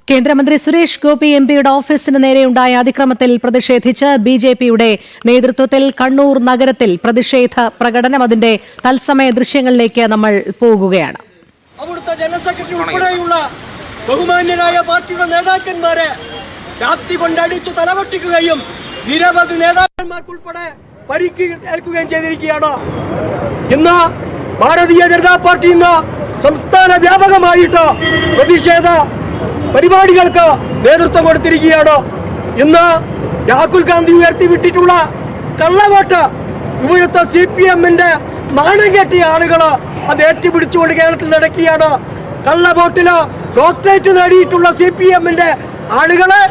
കേന്ദ്രമന്ത്രി സുരേഷ് ഗോപി എംപിയുടെ ഓഫീസിന് നേരെയുണ്ടായ അതിക്രമത്തിൽ പ്രതിഷേധിച്ച് ബിജെപിയുടെ നേതൃത്വത്തിൽ കണ്ണൂർ നഗരത്തിൽ പ്രതിഷേധ പ്രകടനം. അതിന്റെ തത്സമയ ദൃശ്യങ്ങളിലേക്ക് നമ്മൾ പോകുകയാണ്. അവിടുത്തെ ജനറൽ സെക്രട്ടറി ഉൾപ്പെടെയുള്ള ബഹുമാന്യരായ പാർട്ടിയുടെ നേതാക്കന്മാരെ രാത്രി കൊണ്ടടിച്ച് തലവെട്ടിക്കുകയും നിരവധി നേതാക്കന്മാർക്കുൾപ്പെടെ പരിക്കേൽക്കുകയും ചെയ്തിരിക്കുകയാണ്. ഇന്ന് ഭാരതീയ ജനതാ പാർട്ടി ഇന്ന് സംസ്ഥാന വ്യാപകമായിട്ട് പ്രതിഷേധ പരിപാടികൾക്ക് നേതൃത്വം കൊടുത്തിരിക്കുകയാണ്. ഇന്ന് രാഹുൽ ഗാന്ധി ഉയർത്തിവിട്ടിട്ടുള്ള കള്ളവോട്ട് ഇവിടുത്തെ CPM-ന്റെ നാണം കെട്ടിയ ആളുകള് അത് ഏറ്റുപിടിച്ചുകൊണ്ട് കേരളത്തിൽ നടക്കുകയാണ്. കള്ളവോട്ടില് ഡോക്ടറേറ്റ് നേടിയിട്ടുള്ള CPM-ന്റെ ആളുകളെ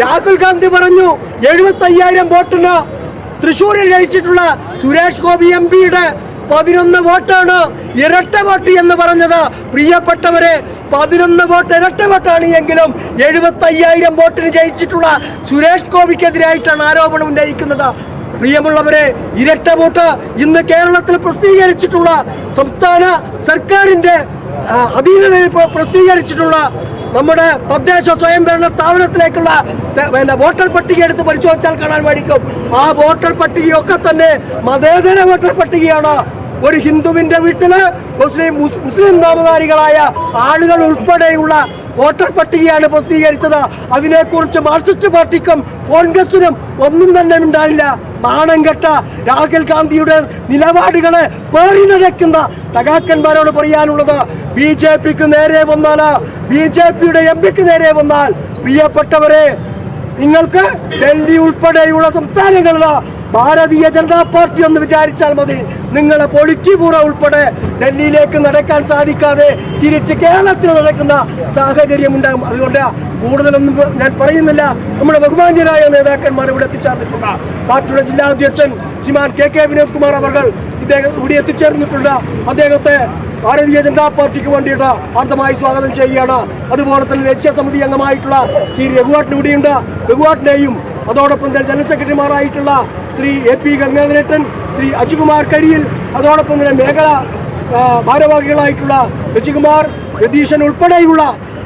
രാഹുൽ ഗാന്ധി പറഞ്ഞു 75,000 വോട്ടിന് തൃശ്ശൂരിൽ ജയിച്ചിട്ടുള്ള സുരേഷ് ഗോപി MP-യുടെ 11 വോട്ടാണ് ഇരട്ട വോട്ട് എന്ന് പറഞ്ഞത്. പ്രിയപ്പെട്ടവരെ, 11 വോട്ട് ഇരട്ട വോട്ടാണ് എങ്കിലും 75,000 വോട്ടിന് ജയിച്ചിട്ടുള്ള സുരേഷ് ഗോപിക്കെതിരായിട്ടാണ് ആരോപണം ഉന്നയിക്കുന്നത്. പ്രിയമുള്ളവരെ, ഇരട്ട വോട്ട് ഇന്ന് കേരളത്തിൽ പ്രസിദ്ധീകരിച്ചിട്ടുള്ള സംസ്ഥാന സർക്കാരിന്റെ അധീനതയിൽ പ്രസിദ്ധീകരിച്ചിട്ടുള്ള നമ്മുടെ തദ്ദേശ സ്വയംഭരണ സ്ഥാപനത്തിലേക്കുള്ള വോട്ടർ പട്ടിക എടുത്ത് പരിശോധിച്ചാൽ കാണാൻ സാധിക്കും. ആ വോട്ടർ പട്ടികയൊക്കെ തന്നെ മതേതര വോട്ടർ പട്ടികയാണ്. ഒരു ഹിന്ദുവിന്റെ വീട്ടില് മുസ്ലിം നാമധാരികളായ ആളുകൾ ഉൾപ്പെടെയുള്ള വോട്ടർ പട്ടികയാണ് പ്രസിദ്ധീകരിച്ചത്. അതിനെക്കുറിച്ച് മാർക്സിസ്റ്റ് പാർട്ടിക്കും കോൺഗ്രസിനും ഒന്നും തന്നെ ഉണ്ടായില്ല. നാണം കെട്ട രാഹുൽ ഗാന്ധിയുടെ നിലപാടുകളെ പേറി നടക്കുന്ന സഖാക്കന്മാരോട് പറയാനുള്ളത്, BJPക്ക് നേരെ വന്നാൽ, BJPയുടെ MP-ക്ക് നേരെ വന്നാൽ, പ്രിയപ്പെട്ടവരെ, നിങ്ങൾക്ക് ഡൽഹി ഉൾപ്പെടെയുള്ള സംസ്ഥാനങ്ങളിൽ ഭാരതീയ ജനതാ പാർട്ടി ഒന്ന് വിചാരിച്ചാൽ മതി. നിങ്ങളെ പൊളിറ്റി പൂറ ഉൾപ്പെടെ ഡൽഹിയിലേക്ക് നടക്കാൻ സാധിക്കാതെ തിരിച്ച് കേരളത്തിൽ നടക്കുന്ന സാഹചര്യം ഉണ്ടാകും. അതുകൊണ്ട് കൂടുതലൊന്നും ഞാൻ പറയുന്നില്ല. നമ്മുടെ ബഹുമാന്യരായ നേതാക്കന്മാർ ഇവിടെ എത്തിച്ചേർന്നിട്ടുണ്ട്. പാർട്ടിയുടെ ജില്ലാ അധ്യക്ഷൻ ശ്രീമാൻ KK വിനോദ് കുമാർ അവർ ഇദ്ദേഹം ഇവിടെ എത്തിച്ചേർന്നിട്ടുണ്ട്. അദ്ദേഹത്തെ ഭാരതീയ ജനതാ പാർട്ടിക്ക് വേണ്ടിയിട്ട് ആർദ്രമായി സ്വാഗതം ചെയ്യുകയാണ്. അതുപോലെ തന്നെ ദേശീയ സമിതി അംഗമായിട്ടുള്ള ശ്രീ രഘുവാട്ടൻ ഇവിടെയുണ്ട്. രഘുവാട്ടനെയും അതോടൊപ്പം തന്നെ ജനറൽ സെക്രട്ടറിമാരായിട്ടുള്ള ശ്രീ AP ഗംഗാധരേട്ടൻ, ശ്രീ അജികുമാർ കരിയിൽ, അതോടൊപ്പം തന്നെ മേഖല ഭാരവാഹികളായിട്ടുള്ള രജികുമാർ, രതീശൻ ഉൾപ്പെടെയുള്ള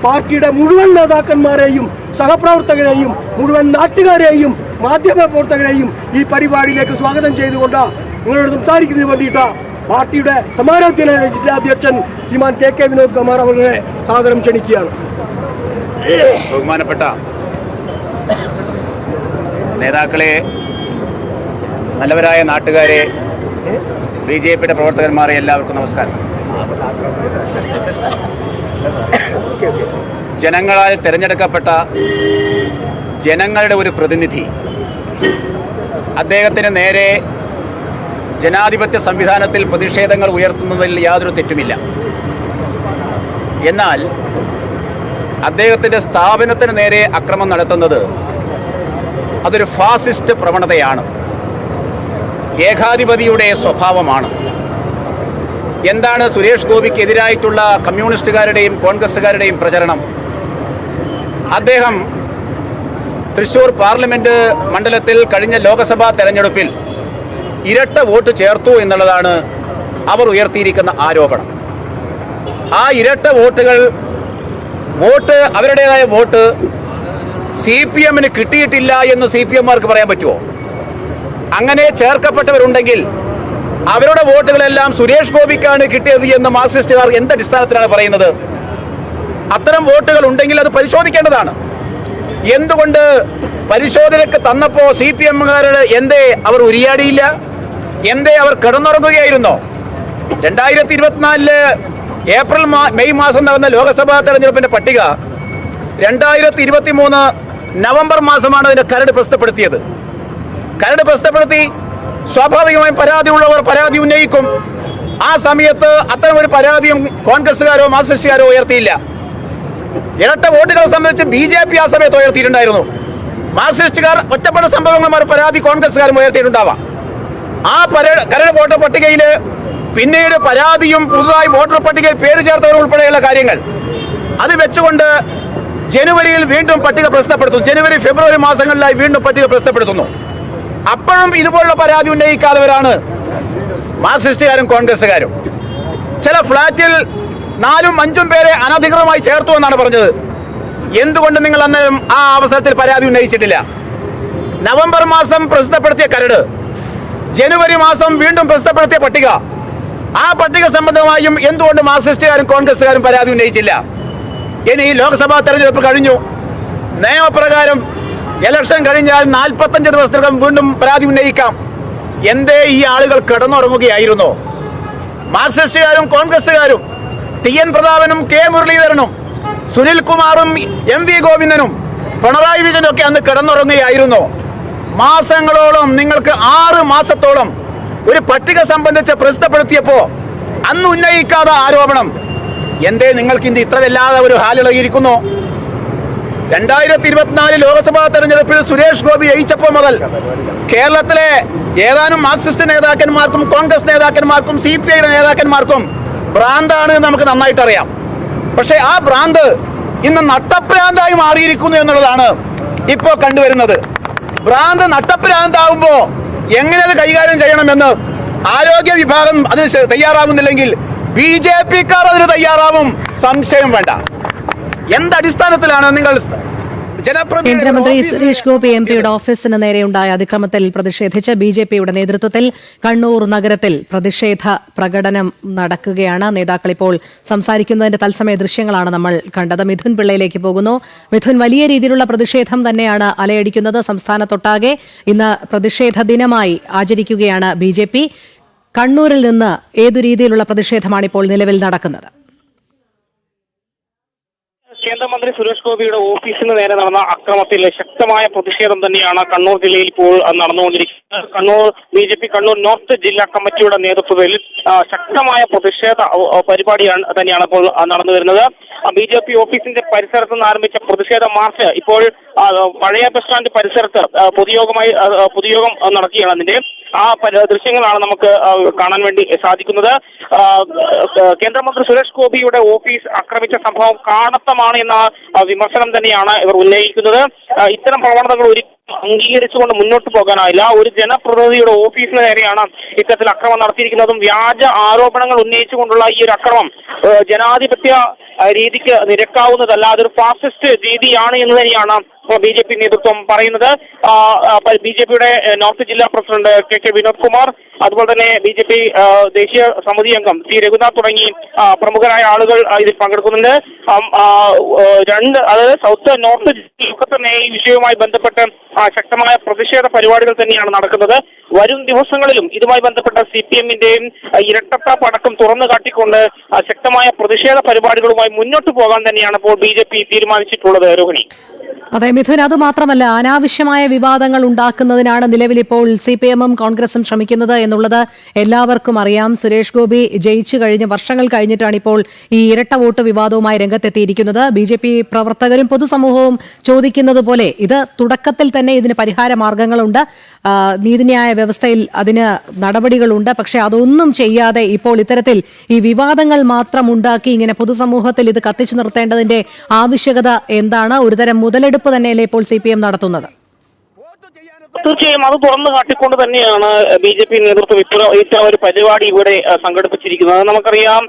പാർട്ടിയുടെ മുഴുവൻ നേതാക്കന്മാരെയും സഹപ്രവർത്തകരെയും മുഴുവൻ നാട്ടുകാരെയും മാധ്യമ പ്രവർത്തകരെയും ഈ പരിപാടിയിലേക്ക് സ്വാഗതം ചെയ്തുകൊണ്ട് നിങ്ങളോട് സംസാരിക്കുന്നതിന് വേണ്ടിയിട്ട് പാർട്ടിയുടെ സമാരോഗ്യ ജില്ലാ അധ്യക്ഷൻ ശ്രീമാൻ KK വിനോദ് കുമാർ അവരുടെ സാദരം ക്ഷണിക്കുകയാണ്. ബഹുമാനപ്പെട്ട നേതാക്കളെ, നല്ലവരായ നാട്ടുകാരെ, BJPയുടെ പ്രവർത്തകന്മാരെ, എല്ലാവർക്കും നമസ്കാരം. ജനങ്ങളാൽ തിരഞ്ഞെടുക്കപ്പെട്ട ജനങ്ങളുടെ ഒരു പ്രതിനിധി അദ്ദേഹത്തിന് നേരെ ജനാധിപത്യ സംവിധാനത്തിൽ പ്രതിഷേധങ്ങൾ ഉയർത്തുന്നതിൽ യാതൊരു തെറ്റുമില്ല. എന്നാൽ അദ്ദേഹത്തിൻ്റെ സ്ഥാപനത്തിന് നേരെ അക്രമം നടത്തുന്നത് അതൊരു ഫാസിസ്റ്റ് പ്രവണതയാണ്, ഏകാധിപതിയുടെ സ്വഭാവമാണ്. എന്താണ് സുരേഷ് ഗോപിക്കെതിരായിട്ടുള്ള കമ്മ്യൂണിസ്റ്റുകാരുടെയും കോൺഗ്രസ്സുകാരുടെയും പ്രചരണം? അദ്ദേഹം തൃശ്ശൂർ പാർലമെന്റ് മണ്ഡലത്തിൽ കഴിഞ്ഞ ലോക്സഭാ തെരഞ്ഞെടുപ്പിൽ ഇരട്ട വോട്ട് ചേർത്തു എന്നുള്ളതാണ് അവർ ഉയർത്തിയിരിക്കുന്ന ആരോപണം. ആ ഇരട്ട വോട്ട് അവരുടേതായ വോട്ട് CPM-ന് കിട്ടിയിട്ടില്ല എന്ന് CPM-മാർക്ക് പറയാൻ പറ്റുമോ? അങ്ങനെ ചേർക്കപ്പെട്ടവരുണ്ടെങ്കിൽ അവരുടെ വോട്ടുകളെല്ലാം സുരേഷ് ഗോപിക്കാണ് കിട്ടിയത് എന്ന് മാർക്സിസ്റ്റുകാർ എന്ത് അടിസ്ഥാനത്തിലാണ് പറയുന്നത്? അത്തരം വോട്ടുകൾ ഉണ്ടെങ്കിൽ അത് പരിശോധിക്കേണ്ടതാണ്. എന്തുകൊണ്ട് പരിശോധനയ്ക്ക് തന്നപ്പോൾ CPM-കാരുടെ എന്തേ അവർ ഉരിയാടിയില്ല? എന്തേ അവർ കിടന്നുറങ്ങുകയായിരുന്നോ? 2024 മെയ് മാസം നടന്ന ലോക്സഭാ തെരഞ്ഞെടുപ്പിന്റെ പട്ടിക 2023 നവംബർ മാസമാണ് അതിന്റെ കരട് പ്രസിദ്ധപ്പെടുത്തിയത്. കരട് പ്രസിദ്ധപ്പെടുത്തി സ്വാഭാവികമായും പരാതിയുള്ളവർ പരാതി ഉന്നയിക്കും. ആ സമയത്ത് അത്തരമൊരു പരാതിയും കോൺഗ്രസ്സുകാരോ മാർക്സിസ്റ്റുകാരോ ഉയർത്തിയില്ല. ഇരട്ട വോട്ടുകളെ സംബന്ധിച്ച് BJP ആ സമയത്ത് ഉയർത്തിയിട്ടുണ്ടായിരുന്നു. മാർക്സിസ്റ്റുകാർ ഒറ്റപ്പെട്ട സംഭവങ്ങൾ പരാതി കോൺഗ്രസ്സുകാരും ഉയർത്തിയിട്ടുണ്ടാവാം. ആ കരട് വോട്ടർ പട്ടികയിൽ പിന്നീട് പരാതിയും പുതുതായി വോട്ടർ പട്ടികയിൽ പേര് ചേർത്തവർ ഉൾപ്പെടെയുള്ള കാര്യങ്ങൾ അത് വെച്ചുകൊണ്ട് ജനുവരിയിൽ വീണ്ടും പട്ടിക പ്രസിദ്ധപ്പെടുത്തുന്നു. ജനുവരി ഫെബ്രുവരി മാസങ്ങളിലായി വീണ്ടും പട്ടിക പ്രസിദ്ധപ്പെടുത്തുന്നു. അപ്പോഴും ഇതുപോലുള്ള പരാതി ഉന്നയിക്കാത്തവരാണ് മാർക്സിസ്റ്റുകാരും കോൺഗ്രസ്സുകാരും. ചില ഫ്ളാറ്റിൽ 4-5 പേരെ അനധികൃതമായി ചേർത്തു എന്നാണ് പറഞ്ഞത്. എന്തുകൊണ്ട് നിങ്ങൾ അന്ന് ആ അവസരത്തിൽ പരാതി ഉന്നയിച്ചിട്ടില്ല? നവംബർ മാസം പ്രസിദ്ധപ്പെടുത്തിയ കരട്, ജനുവരി മാസം വീണ്ടും പ്രസിദ്ധപ്പെടുത്തിയ പട്ടിക, ആ പട്ടിക സംബന്ധമായും എന്തുകൊണ്ട് മാർക്സിസ്റ്റുകാരും കോൺഗ്രസുകാരും പരാതി ഉന്നയിച്ചില്ല? ഇനി ഈ ലോക്സഭാ തെരഞ്ഞെടുപ്പ് കഴിഞ്ഞു, നിയമപ്രകാരം ഇലക്ഷൻ കഴിഞ്ഞാൽ 45 ദിവസത്തിനകം വീണ്ടും പരാതി ഉന്നയിക്കാം. എന്തേ ഈ ആളുകൾ കിടന്നുറങ്ങുകയായിരുന്നോ? മാർക്സിസ്റ്റുകാരും കോൺഗ്രസുകാരും, TN പ്രതാപനും K മുരളീധരനും സുനിൽകുമാറും MV ഗോവിന്ദനും പിണറായി വിജയനും ഒക്കെ അന്ന് കിടന്നുറങ്ങുകയായിരുന്നോ? മാസങ്ങളോളം, നിങ്ങൾക്ക് 6 മാസത്തോളം ഒരു പട്ടിക സംബന്ധിച്ച് പ്രസിദ്ധപ്പെടുത്തിയപ്പോ അന്ന് ഉന്നയിക്കാത്ത ആരോപണം എന്തേ നിങ്ങൾക്ക് ഇന്ന് ഇത്ര വല്ലാതെ ഒരു ഹാലിളകിയിരിക്കുന്നു? 2024 ലോക്സഭാ തെരഞ്ഞെടുപ്പിൽ സുരേഷ് ഗോപി ജയിച്ചപ്പോൾ മുതൽ കേരളത്തിലെ ഏതാനും മാർക്സിസ്റ്റ് നേതാക്കന്മാർക്കും കോൺഗ്രസ് നേതാക്കന്മാർക്കും CPI നേതാക്കന്മാർക്കും ഭ്രാന്താണ് നമുക്ക് നന്നായിട്ട് അറിയാം. പക്ഷെ ആ ഭ്രാന്ത് ഇന്ന് നട്ടഭ്രാന്തായി മാറിയിരിക്കുന്നു എന്നുള്ളതാണ് ഇപ്പോൾ കണ്ടുവരുന്നത്. ഭ്രാന്ത് നട്ടഭ്രാന്താവുമ്പോ എങ്ങനെ അത് കൈകാര്യം ചെയ്യണമെന്ന് ആരോഗ്യ വിഭാഗം അതിന് തയ്യാറാവുന്നില്ലെങ്കിൽ BJP-ക്കാർ അതിന് തയ്യാറാവും, സംശയം വേണ്ട. എന്തടിസ്ഥാനത്തിലാണ് നിങ്ങൾ കേന്ദ്രമന്ത്രി സുരേഷ് ഗോപി MP-യുടെ ഓഫീസിന് നേരെയുണ്ടായ അതിക്രമത്തിൽ പ്രതിഷേധിച്ച് BJP-യുടെ നേതൃത്വത്തിൽ കണ്ണൂർ നഗരത്തിൽ പ്രതിഷേധ പ്രകടനം നടക്കുകയാണ്. നേതാക്കൾ ഇപ്പോൾ സംസാരിക്കുന്നതിന്റെ തത്സമയ ദൃശ്യങ്ങളാണ് നമ്മൾ കണ്ടത്. മിഥുൻ പിള്ളയിലേക്ക് പോകുന്നു. മിഥുൻ, വലിയ രീതിയിലുള്ള പ്രതിഷേധം തന്നെയാണ് അലയടിക്കുന്നത്. സംസ്ഥാനത്തൊട്ടാകെ ഇന്ന് പ്രതിഷേധ ദിനമായി ആചരിക്കുകയാണ് BJP. കണ്ണൂരിൽ നിന്ന് ഏതു രീതിയിലുള്ള പ്രതിഷേധമാണ് ഇപ്പോൾ നിലവിൽ നടക്കുന്നത്? കേന്ദ്രമന്ത്രി സുരേഷ് ഗോപിയുടെ ഓഫീസിന് നേരെ നടന്ന അക്രമത്തിൽ ശക്തമായ പ്രതിഷേധം തന്നെയാണ് കണ്ണൂർ ജില്ലയിൽ ഇപ്പോൾ നടന്നുകൊണ്ടിരിക്കുന്നത്. കണ്ണൂർ BJP കണ്ണൂർ നോർത്ത് ജില്ലാ കമ്മിറ്റിയുടെ നേതൃത്വത്തിൽ ശക്തമായ പ്രതിഷേധ പരിപാടിയാണ് തന്നെയാണ് ഇപ്പോൾ നടന്നു വരുന്നത്. BJP ഓഫീസിന്റെ പരിസരത്ത് നിന്ന് ആരംഭിച്ച പ്രതിഷേധ മാർച്ച് ഇപ്പോൾ പഴയ ബസ് സ്റ്റാൻഡ് പരിസരത്ത് പൊതുയോഗം നടക്കുകയാണ്. അതിന്റെ ആ ദൃശ്യങ്ങളാണ് നമുക്ക് കാണാൻ വേണ്ടി സാധിക്കുന്നത്. കേന്ദ്രമന്ത്രി സുരേഷ് ഗോപിയുടെ ഓഫീസ് ആക്രമിച്ച സംഭവം കാണത്തമാണ് എന്ന വിമർശനം തന്നെയാണ് ഇവർ ഉന്നയിക്കുന്നത്. ഇത്തരം പ്രവണതകൾ ഒരിക്കലും അംഗീകരിച്ചുകൊണ്ട് മുന്നോട്ട് പോകാനായില്ല. ഒരു ജനപ്രതിനിധിയുടെ ഓഫീസിന് നേരെയാണ് ഇത്തരത്തിൽ അക്രമം നടത്തിയിരിക്കുന്നതും വ്യാജ ആരോപണങ്ങൾ ഉന്നയിച്ചുകൊണ്ടുള്ള ഈ ഒരു അക്രമം ജനാധിപത്യ രീതിക്ക് നിരക്കാവുന്നതല്ല, അതൊരു ഫാസിസ്റ്റ് രീതിയാണ് എന്ന് തന്നെയാണ് BJP നേതൃത്വം പറയുന്നത്. BJP-യുടെ നോർത്ത് ജില്ലാ പ്രസിഡന്റ് KK വിനോദ് കുമാർ, അതുപോലെ തന്നെ BJP ദേശീയ സമിതി അംഗം C രഘുനാഥ് തുടങ്ങി പ്രമുഖരായ ആളുകൾ ഇതിൽ പങ്കെടുക്കുന്നുണ്ട്. അതായത് സൗത്ത് നോർത്ത് ജില്ലയിൽ തന്നെ ഈ വിഷയവുമായി ബന്ധപ്പെട്ട് ശക്തമായ പ്രതിഷേധ പരിപാടികൾ തന്നെയാണ് നടക്കുന്നത്. വരും ദിവസങ്ങളിലും ഇതുമായി ബന്ധപ്പെട്ട CPM-ന്റെയും ഇരട്ടത്താപ്പ് അടക്കം തുറന്നു കാട്ടിക്കൊണ്ട് ശക്തമായ പ്രതിഷേധ പരിപാടികളുമായി മുന്നോട്ട് പോകാൻ തന്നെയാണ് ഇപ്പോൾ BJP തീരുമാനിച്ചിട്ടുള്ളത്. രോഹിണി. അതെ മിഥുൻ, അതുമാത്രമല്ല അനാവശ്യമായ വിവാദങ്ങൾ ഉണ്ടാക്കുന്നതിനാണ് നിലവിലിപ്പോൾ CPM-ഉം കോൺഗ്രസും ശ്രമിക്കുന്നത് എന്നുള്ളത് എല്ലാവർക്കും അറിയാം. സുരേഷ് ഗോപി ജയിച്ചു കഴിഞ്ഞ് വർഷങ്ങൾ കഴിഞ്ഞിട്ടാണ് ഇപ്പോൾ ഈ ഇരട്ട വോട്ട് വിവാദവുമായി രംഗത്തെത്തിയിരിക്കുന്നത്. BJP പ്രവർത്തകരും പൊതുസമൂഹവും ചോദിക്കുന്നത് പോലെ ഇത് തുടക്കത്തിൽ തന്നെ ഇതിന് പരിഹാര മാർഗങ്ങളുണ്ട്, നീതിന്യായ വ്യവസ്ഥയിൽ അതിന് നടപടികളുണ്ട്. പക്ഷെ അതൊന്നും ചെയ്യാതെ ഇപ്പോൾ ഇത്തരത്തിൽ ഈ വിവാദങ്ങൾ മാത്രം ഉണ്ടാക്കി ഇങ്ങനെ പൊതുസമൂഹത്തിൽ ഇത് കത്തിച്ചു നിർത്തേണ്ടതിന്റെ ആവശ്യകത എന്താണ്? ഒരുതരം മുതലെടുപ്പ് തന്നെയല്ലേ ഇപ്പോൾ CPM നടത്തുന്നത്? തീർച്ചയായും അത് തുറന്നു കാട്ടിക്കൊണ്ട് തന്നെയാണ് BJP നേതൃത്വം ഇത്തരം ഒരു പരിപാടി ഇവിടെ സംഘടിപ്പിച്ചിരിക്കുന്നത്. നമുക്കറിയാം,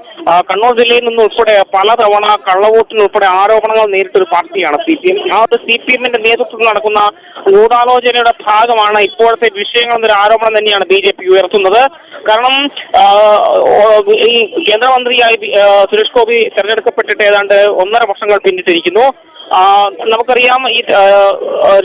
കണ്ണൂർ ജില്ലയിൽ നിന്ന് ഉൾപ്പെടെ പലതവണ കള്ളവോട്ടിനുൾപ്പെടെ ആരോപണങ്ങൾ നേരിട്ടൊരു പാർട്ടിയാണ് CPM. ആ ഒരു CPM-ന്റെ നേതൃത്വത്തിൽ നടക്കുന്ന ഗൂഢാലോചനയുടെ ഭാഗമാണ് ഇപ്പോഴത്തെ വിഷയങ്ങൾ എന്നൊരു ആരോപണം തന്നെയാണ് BJP ഉയർത്തുന്നത്. കാരണം ഈ കേന്ദ്രമന്ത്രിയായി സുരേഷ് ഗോപി തെരഞ്ഞെടുക്കപ്പെട്ടിട്ട് ഏതാണ്ട് 1.5 വർഷങ്ങൾ പിന്നിട്ടിരിക്കുന്നു. നമുക്കറിയാം, ഈ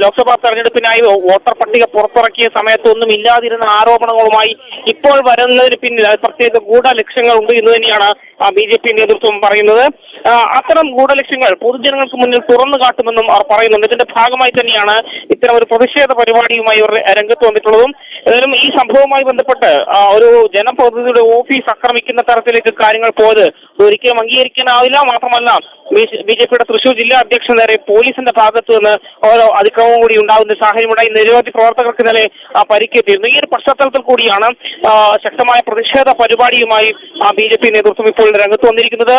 ലോക്സഭാ തെരഞ്ഞെടുപ്പിനായി വോട്ടർ പട്ടിക പുറത്തിറക്കിയ സമയത്തൊന്നും ഇല്ലാതിരുന്ന ആരോപണങ്ങളുമായി ഇപ്പോൾ വരുന്നതിന് പിന്നിൽ പ്രത്യേക ഗൂഢലക്ഷ്യങ്ങളുണ്ട് എന്ന് തന്നെയാണ് BJP നേതൃത്വം പറയുന്നത്. അത്തരം ഗൂഢലക്ഷ്യങ്ങൾ പൊതുജനങ്ങൾക്ക് മുന്നിൽ തുറന്നു കാട്ടുമെന്നും അവർ പറയുന്നുണ്ട്. ഇതിന്റെ ഭാഗമായി തന്നെയാണ് ഇത്തരം ഒരു പ്രതിഷേധ പരിപാടിയുമായി ഇവർ രംഗത്ത് വന്നിട്ടുള്ളതും. ഏതായാലും ഈ സംഭവവുമായി ബന്ധപ്പെട്ട് ഒരു ജനപ്രതിനിധിയുടെ ഓഫീസ് ആക്രമിക്കുന്ന തരത്തിലേക്ക് കാര്യങ്ങൾ പോയത് ഒരിക്കലും അംഗീകരിക്കാനാവില്ല. മാത്രമല്ല, BJP-യുടെ തൃശൂർ ജില്ലാ അധ്യക്ഷൻ നേരെ പോലീസിന്റെ ഭാഗത്തു നിന്ന് ഓരോ അതിക്രമവും കൂടി ഉണ്ടാകുന്ന സാഹചര്യമുണ്ടായി. നിരവധി പ്രവർത്തകർക്ക് നേരെ പരിക്കേറ്റിരുന്നു. ഈ ഒരു പശ്ചാത്തലത്തിൽ കൂടിയാണ് ശക്തമായ പ്രതിഷേധ പരിപാടിയുമായി BJP നേതൃത്വം ഇപ്പോൾ രംഗത്ത് വന്നിരിക്കുന്നത്.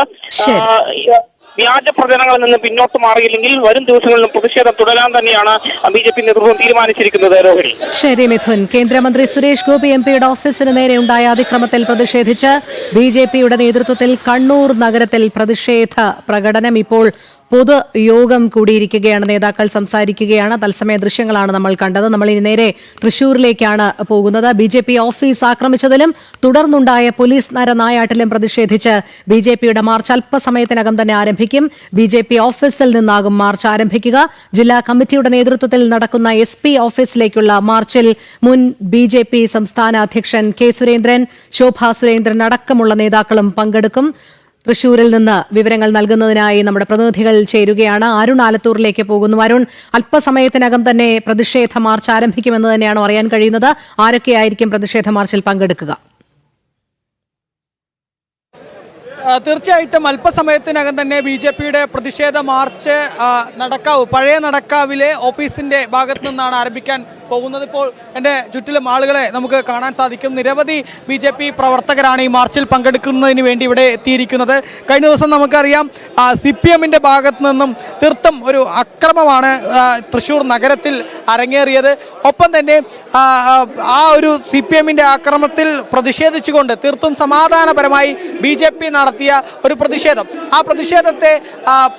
വ്യാജ പ്രചരണങ്ങളിൽ നിന്ന് പിന്നോട്ട് മാറിയില്ലെങ്കിൽ വരും ദിവസങ്ങളിലും പ്രതിഷേധം തുടരാൻ തന്നെയാണ് BJP നേതൃത്വം തീരുമാനിച്ചിരിക്കുന്നത്. രോഹിണി. ശരി മിഥുൻ. കേന്ദ്രമന്ത്രി സുരേഷ് ഗോപി MP-യുടെ ഓഫീസിന് നേരെയുണ്ടായ അതിക്രമത്തിൽ പ്രതിഷേധിച്ച് BJP-യുടെ നേതൃത്വത്തിൽ കണ്ണൂർ നഗരത്തിൽ പ്രതിഷേധ പ്രകടനം ഇപ്പോൾ പൊതുയോഗം കൂടിയിരിക്കുകയാണ്. നേതാക്കൾ സംസാരിക്കുകയാണ്. തത്സമയ ദൃശ്യങ്ങളാണ് നമ്മൾ കണ്ടത്. നമ്മൾ ഇനി നേരെ തൃശൂരിലേക്കാണ് പോകുന്നത്. BJP ഓഫീസ് ആക്രമിച്ചതിലും തുടർന്നുണ്ടായ പോലീസ് നരനായാട്ടിലും പ്രതിഷേധിച്ച് BJPയുടെ മാർച്ച് അല്പസമയത്തിനകം തന്നെ ആരംഭിക്കും. BJP ഓഫീസിൽ നിന്നാകും മാർച്ച് ആരംഭിക്കുക. ജില്ലാ കമ്മിറ്റിയുടെ നേതൃത്വത്തിൽ നടക്കുന്ന SP ഓഫീസിലേക്കുള്ള മാർച്ചിൽ മുൻ BJP സംസ്ഥാന അധ്യക്ഷൻ K. സുരേന്ദ്രൻ, ശോഭാ സുരേന്ദ്രൻ അടക്കമുള്ള നേതാക്കളും പങ്കെടുക്കും. തൃശൂരിൽ നിന്ന് വിവരങ്ങൾ നൽകുന്നതിനായി നമ്മുടെ പ്രതിനിധികൾ ചേരുകയാണ്. അരുൺ ആലത്തൂരിലേക്ക് പോകുന്നു. അരുൺ, അല്പസമയത്തിനകം തന്നെ പ്രതിഷേധ മാർച്ച് ആരംഭിക്കുമെന്ന് തന്നെയാണോ അറിയാൻ കഴിയുന്നത്? ആരൊക്കെയായിരിക്കും പ്രതിഷേധ മാർച്ചിൽ പങ്കെടുക്കുക? തീർച്ചയായിട്ടും അല്പസമയത്തിനകം തന്നെ BJPയുടെ പ്രതിഷേധ മാർച്ച് പഴയ നടക്കാവിലെ ഓഫീസിന്റെ ഭാഗത്തു നിന്നാണ് ആരംഭിക്കാൻ പോകുന്നത്. ഇപ്പോൾ എൻ്റെ ചുറ്റിലും ആളുകളെ നമുക്ക് കാണാൻ സാധിക്കും. നിരവധി BJP പ്രവർത്തകരാണ് ഈ മാർച്ചിൽ പങ്കെടുക്കുന്നതിന് വേണ്ടി ഇവിടെ എത്തിയിരിക്കുന്നത്. കഴിഞ്ഞ ദിവസം നമുക്കറിയാം CPMന്റെ ഭാഗത്തു നിന്നും തീർത്തും ഒരു അക്രമമാണ് തൃശ്ശൂർ നഗരത്തിൽ അരങ്ങേറിയത്. ഒപ്പം തന്നെ ആ ഒരു CPMന്റെ ആക്രമണത്തിൽ പ്രതിഷേധിച്ചുകൊണ്ട് തീർത്തും സമാധാനപരമായി BJP നടത്തിയ ഒരു പ്രതിഷേധം, ആ പ്രതിഷേധത്തെ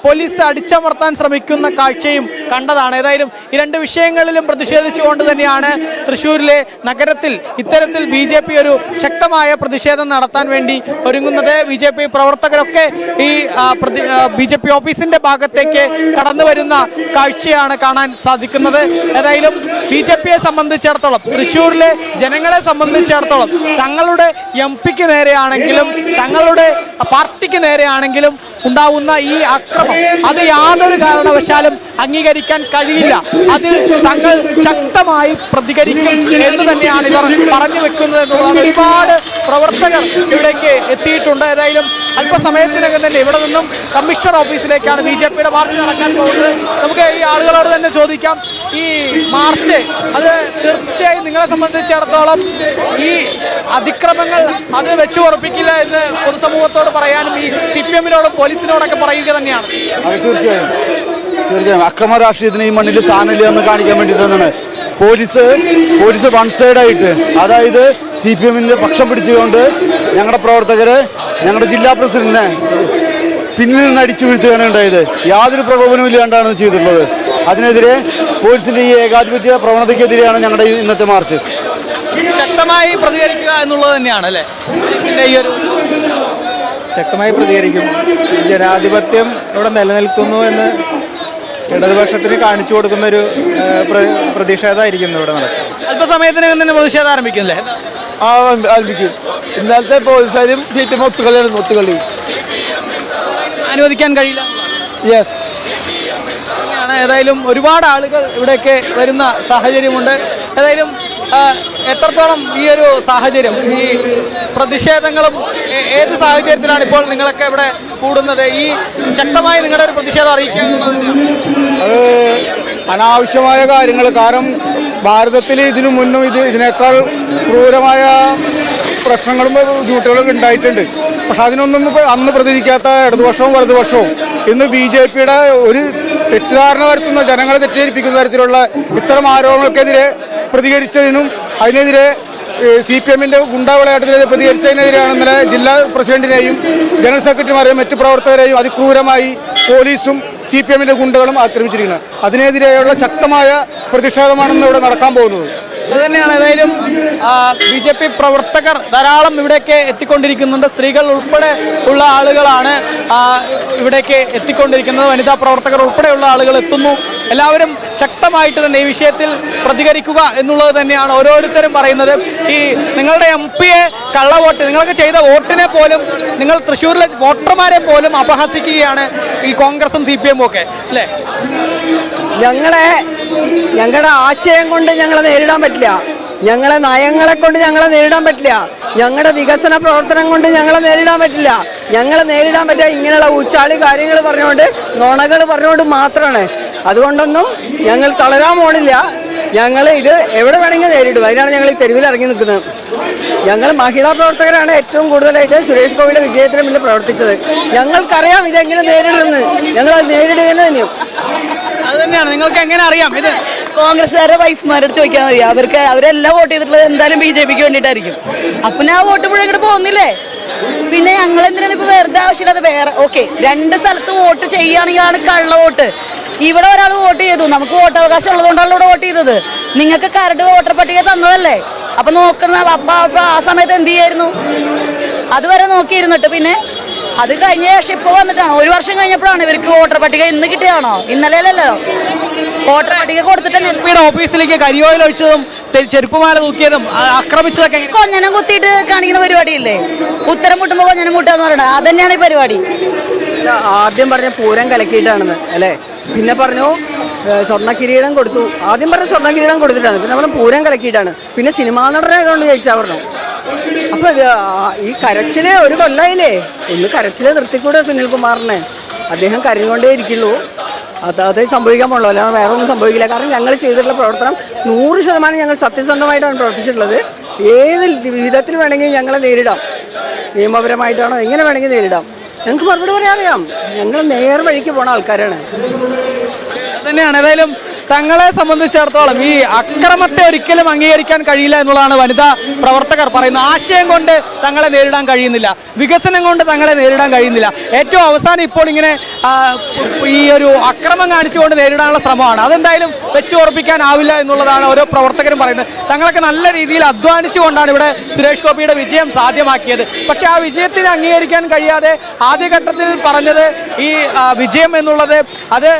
പോലീസ് അടിച്ചമർത്താൻ ശ്രമിക്കുന്ന കാഴ്ചയും കണ്ടതാണ്. ഏതായാലും ഈ രണ്ട് വിഷയങ്ങളിലും പ്രതിഷേധിച്ചുകൊണ്ട് തന്നെയാണ് തൃശ്ശൂരിലെ നഗരത്തിൽ ഇത്തരത്തിൽ BJP ഒരു ശക്തമായ പ്രതിഷേധം നടത്താൻ വേണ്ടി ഒരുങ്ങുന്നത്. BJP പ്രവർത്തകരൊക്കെ ഈ BJP ഓഫീസിന്റെ ഭാഗത്തേക്ക് കടന്നു വരുന്ന കാഴ്ചയാണ് കാണാൻ സാധിക്കുന്നത്. ഏതായാലും BJPയെ സംബന്ധിച്ചിടത്തോളം, തൃശ്ശൂരിലെ ജനങ്ങളെ സംബന്ധിച്ചിടത്തോളം തങ്ങളുടെ MP-ക്ക് നേരെയാണെങ്കിലും തങ്ങളുടെ പാർട്ടിക്ക് നേരെയാണെങ്കിലും ഉണ്ടാവുന്ന ഈ അക്രമം അത് യാതൊരു കാരണവശാലും അംഗീകരിക്കാൻ കഴിയില്ല. അതിൽ തങ്ങൾ ശക്തമായി പ്രതികരിക്കും എന്ന് തന്നെയാണ് ഇവർ പറഞ്ഞു വെക്കുന്നത് എന്നുള്ളതാണ്. ഒരുപാട് പ്രവർത്തകർ ഇവിടേക്ക് എത്തിയിട്ടുണ്ട്. ഏതായാലും അല്പസമയത്തിനകം തന്നെ ഇവിടെ നിന്നും കമ്മീഷണർ ഓഫീസിലേക്കാണ് BJPയുടെ മാർച്ച് നടക്കാൻ പോകുന്നത്. നമുക്ക് ഈ ആളുകളോട് തന്നെ ചോദിക്കാം, ഈ മാർച്ച് അത് തീർച്ചയായും നിങ്ങളെ സംബന്ധിച്ചിടത്തോളം ഈ അതിക്രമങ്ങൾ അത് വെച്ചു ഉറപ്പിക്കില്ല എന്ന് പൊതുസമൂഹത്തോട് പറയാനും ഈ CPMനോടും പോലീസിനോടൊക്കെ പറയുക തന്നെയാണ്. അത് തീർച്ചയായും അക്രമ രാഷ്ട്രീയത്തിന് ഈ മണ്ണിൽ സ്ഥാനമില്ല എന്ന് കാണിക്കാൻ വേണ്ടി തന്നെയാണ് പോലീസ് വൺ സൈഡായിട്ട്, അതായത് CPMന്റെ പക്ഷം പിടിച്ചുകൊണ്ട് ഞങ്ങളുടെ പ്രവർത്തകരെ, ഞങ്ങളുടെ ജില്ലാ പ്രസിഡന്റിനെ പിന്നിൽ നിന്ന് അടിച്ചു വീഴ്ത്തുകയാണ് ഉണ്ടായത്. യാതൊരു പ്രകോപനവും ഇല്ലാണ്ടാണ് ചെയ്തിട്ടുള്ളത്. അതിനെതിരെ പോലീസിന്റെ ഈ ഏകാധിപത്യ പ്രവണതയ്ക്കെതിരെയാണ് ഞങ്ങളുടെ ഇന്നത്തെ മാർച്ച്. ശക്തമായി പ്രതികരിക്കുക എന്നുള്ളത് തന്നെയാണ് അല്ലേ ഈ ഒരു ശക്തമായി പ്രതികരിക്കും. ജനാധിപത്യം ഇവിടെ നിലനിൽക്കുന്നു എന്ന് ഇടതുപക്ഷത്തിന് കാണിച്ചു കൊടുക്കുന്ന ഒരു പ്രതിഷേധമായിരിക്കും ഇവിടെ നടക്കുക. അല്പസമയത്തിനകം തന്നെ പ്രതിഷേധം ആരംഭിക്കുമല്ലേ? ആരംഭിക്കും. ഇന്നലത്തെ പോലീസുകാരും CPM ഒത്തുകളി അനുവദിക്കാൻ കഴിയില്ല. യെസ്. ഏതായാലും ഒരുപാട് ആളുകൾ ഇവിടേക്ക് വരുന്ന സാഹചര്യമുണ്ട്. ഏതായാലും എത്രത്തോളം ഈ ഒരു സാഹചര്യം, ഈ പ്രതിഷേധങ്ങളും ഏത് സാഹചര്യത്തിലാണ് ഇപ്പോൾ നിങ്ങളൊക്കെ ഇവിടെ കൂടുന്നത്? ഈ ശക്തമായി നിങ്ങളുടെ ഒരു പ്രതിഷേധം അറിയിക്കുക എന്നുള്ളത് അത് അനാവശ്യമായ കാര്യങ്ങൾ. കാരണം ഭാരതത്തിൽ ഇതിനു മുന്നും ഇതിനേക്കാൾ ക്രൂരമായ പ്രശ്നങ്ങളും ബുദ്ധിമുട്ടുകളും ഉണ്ടായിട്ടുണ്ട്. പക്ഷെ അതിനൊന്നും അന്ന് പ്രതികരിക്കാത്ത ഇടതുപക്ഷവും വലതുപക്ഷവും ഇന്ന് BJPയുടെ ഒരു തെറ്റിദ്ധാരണ വരുത്തുന്ന, ജനങ്ങളെ തെറ്റിദ്ധരിപ്പിക്കുന്ന തരത്തിലുള്ള ഇത്തരം ആരോപണങ്ങൾക്കെതിരെ പ്രതികരിച്ചതിനും അതിനെതിരെ CPMന്റെ ഗുണ്ടാവിളയാട്ടത്തിനെതിരെ പ്രതികരിച്ചതിനെതിരെയാണ് ഇന്നലെ ജില്ലാ പ്രസിഡന്റിനെയും ജനറൽ സെക്രട്ടറിമാരെയും മറ്റു പ്രവർത്തകരെയും അതിക്രൂരമായി പോലീസും CPMന്റെ ഗുണ്ടകളും ആക്രമിച്ചിരിക്കുന്നത്. അതിനെതിരെയുള്ള ശക്തമായ പ്രതിഷേധമാണെന്ന് ഇവിടെ നടക്കാൻ പോകുന്നത്. അതുതന്നെയാണ്. ഏതായാലും BJP പ്രവർത്തകർ ധാരാളം ഇവിടേക്ക് എത്തിക്കൊണ്ടിരിക്കുന്നുണ്ട്. സ്ത്രീകൾ ഉൾപ്പെടെ ഉള്ള ആളുകളാണ് ഇവിടേക്ക് എത്തിക്കൊണ്ടിരിക്കുന്നത്. വനിതാ പ്രവർത്തകർ ഉൾപ്പെടെയുള്ള ആളുകൾ എത്തുന്നു. എല്ലാവരും ശക്തമായിട്ട് തന്നെ ഈ വിഷയത്തിൽ പ്രതികരിക്കുക എന്നുള്ളത് തന്നെയാണ് ഓരോരുത്തരും പറയുന്നത്. ഈ നിങ്ങളുടെ MP-യെ കള്ളവോട്ട്, നിങ്ങൾക്ക് ചെയ്ത വോട്ടിനെ പോലും, നിങ്ങൾ തൃശ്ശൂരിലെ വോട്ടർമാരെ പോലും അപഹസിക്കുകയാണ് ഈ കോൺഗ്രസും CPM ഒക്കെ അല്ലേ? ഞങ്ങളുടെ ആശയം കൊണ്ട് ഞങ്ങളെ നേരിടാൻ പറ്റില്ല, ഞങ്ങളെ നയങ്ങളെ കൊണ്ട് ഞങ്ങളെ നേരിടാൻ പറ്റില്ല, ഞങ്ങളുടെ വികസന പ്രവർത്തനം കൊണ്ട് ഞങ്ങളെ നേരിടാൻ പറ്റില്ല. ഞങ്ങളെ നേരിടാൻ പറ്റുക ഇങ്ങനെയുള്ള ഊച്ചാളി കാര്യങ്ങൾ പറഞ്ഞുകൊണ്ട്, നുണകൾ പറഞ്ഞുകൊണ്ട് മാത്രമാണ്. അതുകൊണ്ടൊന്നും ഞങ്ങൾ തളരാൻ പോണില്ല. ഞങ്ങൾ ഇത് എവിടെ വേണമെങ്കിൽ നേരിടും. അതിനാണ് ഞങ്ങൾ ഈ തെരുവിൽ ഇറങ്ങി നിൽക്കുന്നത്. ഞങ്ങൾ മഹിളാ പ്രവർത്തകരാണ് ഏറ്റവും കൂടുതലായിട്ട് സുരേഷ് ഗോപിയുടെ വിജയത്തിന് മുന്നിൽ പ്രവർത്തിച്ചത്. ഞങ്ങൾക്കറിയാം ഇതെങ്ങനെ നേരിടുമെന്ന്. ഞങ്ങൾ അത് നേരിടുക തന്നെയും. അത് തന്നെയാണ്. നിങ്ങൾക്ക് എങ്ങനെ അറിയാം ഇത്? കോൺഗ്രസ്സുകാരുടെ വൈഫ്മാരോട് ചോദിക്കാൻ മതി. അവരെല്ലാം വോട്ട് ചെയ്തിട്ടുള്ളത് എന്തായാലും BJPക്ക് വേണ്ടിയിട്ടായിരിക്കും. അപ്പം ആ വോട്ട് മുഴുവൻ ഇങ്ങോട്ട് പോകുന്നില്ലേ? പിന്നെ ഞങ്ങൾ എന്തിനാണ് ഇപ്പൊ വെറുതെ ആവശ്യമില്ലാതെ വേറെ ഓക്കെ 2 സ്ഥലത്ത് വോട്ട് ചെയ്യുകയാണെങ്കിലാണ് കള്ള വോട്ട്. ഇവിടെ ഒരാൾ വോട്ട് ചെയ്തു, നമുക്ക് വോട്ടവകാശം ഉള്ളതുകൊണ്ടാണ് ഇവിടെ വോട്ട് ചെയ്തത്. നിങ്ങൾക്ക് കരട് വോട്ടർ പട്ടിക തന്നതല്ലേ, അപ്പൊ നോക്കുന്ന അപ്പൊ ആ സമയത്ത് എന്ത് ചെയ്യായിരുന്നു? അതുവരെ നോക്കിയിരുന്നിട്ട് പിന്നെ അത് കഴിഞ്ഞ ശേഷം ഇപ്പോൾ വന്നിട്ടാണ് 1 വർഷം കഴിഞ്ഞപ്പോഴാണ് ഇവർക്ക് വോട്ടർ പട്ടിക ഇന്ന് കിട്ടിയാണോ? ഇന്നലെയല്ലല്ലോ. വോട്ടർ പട്ടിക കൊടുത്തിട്ട് ഓഫീസിലേക്ക് കരിയോയിൽ ഒഴിച്ചതും ചെരുപ്പുമാല തൂക്കിയതും ആക്രമിച്ചതൊക്കെ കൊഞ്ഞനം കുത്തിയിട്ട് കാണിക്കുന്ന പരിപാടിയില്ലേ? ഉത്തരം മുട്ടുമ്പോ കൊഞ്ഞനം മുട്ടാന്ന് പറയണത് അതന്നെയാണ് ഈ പരിപാടി. ആദ്യം പറഞ്ഞ പൂരം കലക്കിയിട്ടാണെന്ന് അല്ലേ, പിന്നെ പറഞ്ഞു സ്വർണ്ണ കിരീടം കൊടുത്തു. ആദ്യം പറഞ്ഞ സ്വർണ്ണ കിരീടം കൊടുത്തിട്ടാണ്, പിന്നെ പറഞ്ഞു പൂരം കലക്കിയിട്ടാണ്, പിന്നെ സിനിമാ നടനായതുകൊണ്ട് ചോദിച്ചാ പറഞ്ഞു. അപ്പൊ ഈ കരച്ചില് ഒരു കൊല്ലായില്ലേ, ഒന്ന് കരച്ചില് നിർത്തിക്കൂടെ സുനിൽകുമാറിനെ? അദ്ദേഹം കരഞ്ഞുകൊണ്ടേ ഇരിക്കുള്ളൂ. അതേ സംഭവിക്കാൻ പാടുള്ളൂ, അല്ലാതെ വേറെ ഒന്നും സംഭവിക്കില്ല. കാരണം ഞങ്ങൾ ചെയ്തിട്ടുള്ള പ്രവർത്തനം 100% ഞങ്ങൾ സത്യസന്ധമായിട്ടാണ് പ്രവർത്തിച്ചിട്ടുള്ളത്. ഏത് വിധത്തിൽ വേണമെങ്കിൽ ഞങ്ങളെ നേരിടാം, നിയമപരമായിട്ടാണോ എങ്ങനെ വേണമെങ്കിൽ നേരിടാം. ഞങ്ങൾക്ക് മറുപടി പറയാൻ അറിയാം. ഞങ്ങൾ നേർ വഴിക്ക് പോണ ആൾക്കാരാണ്. തന്നെയാണ്. ഏതായാലും തങ്ങളെ സംബന്ധിച്ചിടത്തോളം ഈ അക്രമത്തെ ഒരിക്കലും അംഗീകരിക്കാൻ കഴിയില്ല എന്നുള്ളതാണ് വനിതാ പ്രവർത്തകർ പറയുന്നത്. ആശയം കൊണ്ട് തങ്ങളെ നേരിടാൻ കഴിയുന്നില്ല, വികസനം കൊണ്ട് തങ്ങളെ നേരിടാൻ കഴിയുന്നില്ല. ഏറ്റവും അവസാനം ഇപ്പോൾ ഇങ്ങനെ ഈ ഒരു അക്രമം കാണിച്ചുകൊണ്ട് നേരിടാനുള്ള ശ്രമമാണ്. അതെന്തായാലും വെച്ച് ഉറപ്പിക്കാനാവില്ല എന്നുള്ളതാണ് ഓരോ പ്രവർത്തകരും പറയുന്നത്. തങ്ങളൊക്കെ നല്ല രീതിയിൽ അധ്വാനിച്ചുകൊണ്ടാണ് ഇവിടെ സുരേഷ് ഗോപിയുടെ വിജയം സാധ്യമാക്കിയത്. പക്ഷേ ആ വിജയത്തിന് അംഗീകരിക്കാൻ കഴിയാതെ ആദ്യഘട്ടത്തിൽ പറഞ്ഞത് ഈ വിജയം എന്നുള്ളത് അത്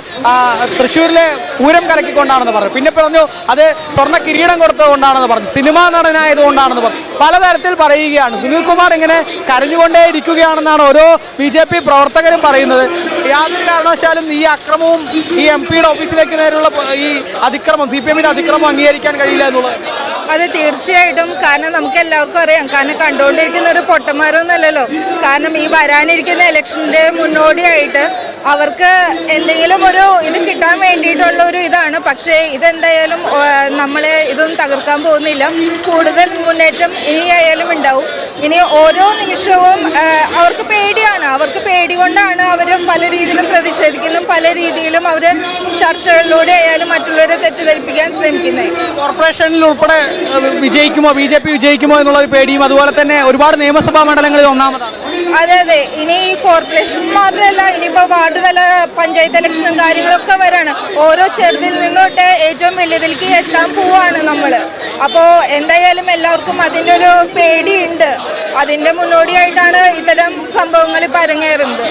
തൃശ്ശൂരിലെ പൂരം കലക്കിക്കൊണ്ടാണെന്ന് പറഞ്ഞു. പിന്നെ പറഞ്ഞു അത് സ്വർണ്ണ കിരീടം കൊടുത്തതുകൊണ്ടാണെന്ന് പറഞ്ഞു, സിനിമാ നടനായതുകൊണ്ടാണെന്ന് പറഞ്ഞു. പലതരത്തിൽ പറയുകയാണ്. സുനിൽകുമാർ ഇങ്ങനെ കരഞ്ഞുകൊണ്ടേ ഇരിക്കുകയാണെന്നാണ് ഓരോ BJP പ്രവർത്തകരും പറയുന്നത്. യാതൊരു കാരണവശാലും ഈ അക്രമവും ഈ MP-യുടെ ഓഫീസിലേക്ക് നേരെയുള്ള ഈ അതിക്രമം, CPM-ന്റെ അതിക്രമം അംഗീകരിക്കാൻ കഴിയില്ല എന്നുള്ളത്. അത് തീർച്ചയായിട്ടും. കാരണം നമുക്ക് എല്ലാവർക്കും അറിയാം, കാരണം കണ്ടുകൊണ്ടിരിക്കുന്ന ഒരു പൊട്ടന്മാരൊന്നുമല്ലല്ലോ. കാരണം ഈ വരാനിരിക്കുന്ന ഇലക്ഷൻ്റെ മുന്നോടിയായിട്ട് അവർക്ക് എന്തെങ്കിലും ഒരു ഇത് കിട്ടാൻ വേണ്ടിയിട്ടുള്ള ഒരു ഇതാണ്. പക്ഷേ ഇതെന്തായാലും നമ്മളെ ഇതൊന്നും തകർക്കാൻ പോകുന്നില്ല. കൂടുതൽ മുന്നേറ്റം ഇനി ആയാലും ഉണ്ടാവും. ഇനി ഓരോ നിമിഷവും അവർക്ക് പേടിയാണ്. അവർക്ക് പേടി കൊണ്ടാണ് അവർ പല രീതിയിലും പ്രതിഷേധിക്കുന്നതും പല രീതിയിലും അവർ ചർച്ചകളിലൂടെ ആയാലും മറ്റുള്ളവരെ തെറ്റിദ്ധരിപ്പിക്കാൻ ശ്രമിക്കുന്നത്. കോർപ്പറേഷനിൽ ഉൾപ്പെടെ വിജയിക്കുമോ, BJP വിജയിക്കുമോ എന്നുള്ളൊരു പേടിയും, അതുപോലെ തന്നെ ഒരുപാട് നിയമസഭാ മണ്ഡലങ്ങളിൽ ഒന്നാമതാണ്. അതെ അതെ. ഇനി ഈ കോർപ്പറേഷൻ മാത്രമല്ല, ഇനിയിപ്പോൾ വാർഡ് തല പഞ്ചായത്ത് ഇലക്ഷനും കാര്യങ്ങളൊക്കെ വരാണ്. ഓരോ ചെറുതിൽ നിന്നോട്ട് ഏറ്റവും വലിയതിലേക്ക് എത്താൻ പോവാണ് നമ്മൾ. അപ്പോൾ എന്തായാലും എല്ലാവർക്കും അതിൻ്റെ ഒരു പേടിയുണ്ട്. അതിൻ്റെ മുന്നോടിയായിട്ടാണ് ഇത്തരം സംഭവങ്ങൾ ഇപ്പോൾ അരങ്ങേറുന്നത്.